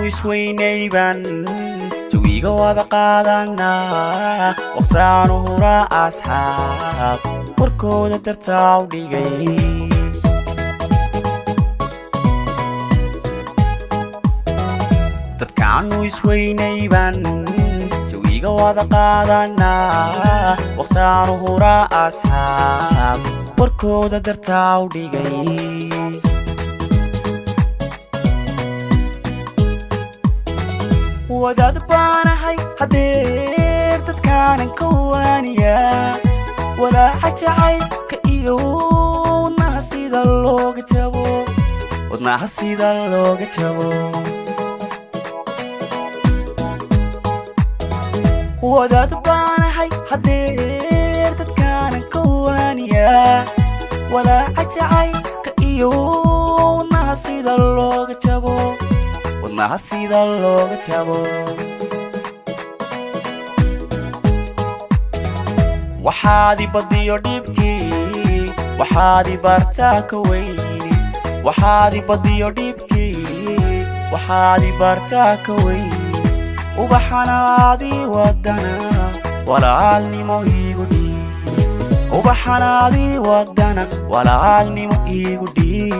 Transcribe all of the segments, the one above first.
isweynayban jawiga wada qaadana waqtaan hura asxaab warkooda dartaa u dhigay dadkaanu isweynayban jawiga wada qaadana waqtaan hura asxaab warkooda dartaa u dhigay wadaad baanahay hadeer dadkaanan ka waaniya walaaca jacaylka iyo wadnaha sida looga jabo wadaad baanahay hadeer dadkaanan ka waaniya walaaca jacaylka iyo wadnaha sida looga jabo waxaad ibadiyo dhibkii waxaad ibartaa ka weyni waxaad ibadiyo dhibkii waxaad ibartaa ka weyni ubaxanaadii wadana walaalnimo iigu dhiib ubaxanaadii wadana walaalnimo iigu dhiib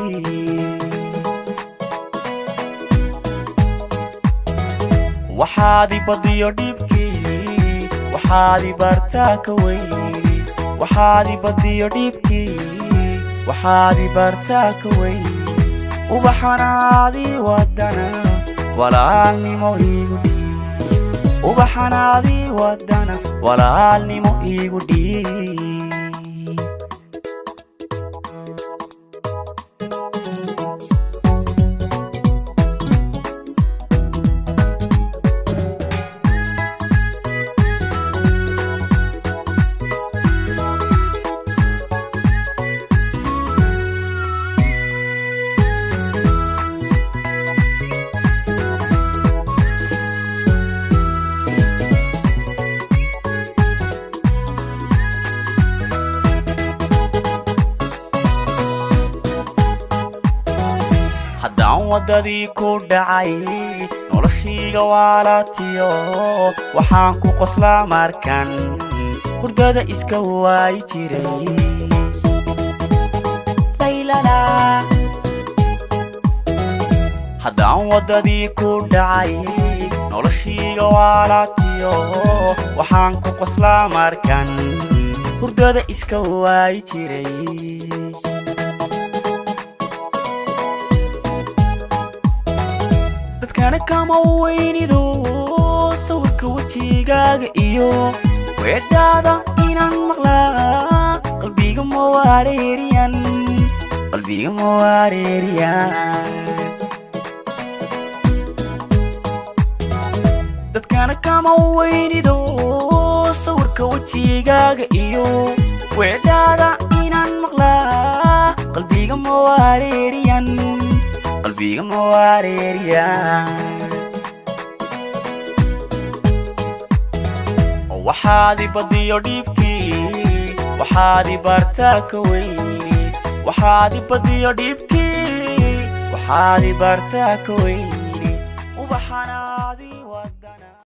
waxaad ibadiyo dhibkii waxaad ibartaa ka weyni waxaad ibadiyo dhibkii waxaad ibartaa ka weyni ubaxanaadii wadana walaalnimo iigu dhiib ubaxanaadii wadana walaalnimo iigu dhiib haddaan waddadii ku dhacay noloshayga waalatiyo waxaan ku qoslaa markan hurdada iska waayi jiray laylala haddaan waddadii ku dhacay noloshayga waalatiyo waxaan ku qoslaa markan hurdada iska waayi jiray dadkana kama weynido sawirka wajigaaga iyo weedhaada inaan maqlaa qalbiga ma wareeriyan dadkana kama weynido sawirka wajigaaga iyo weedhaada inaan maqlaa qalbiga ma wareeriyan waxaad ibadiyo dhibkii waxaad ibartaa ka weyni waxaad ibadiyo dhibkii waxaad ibartaa ka weyni ubaxana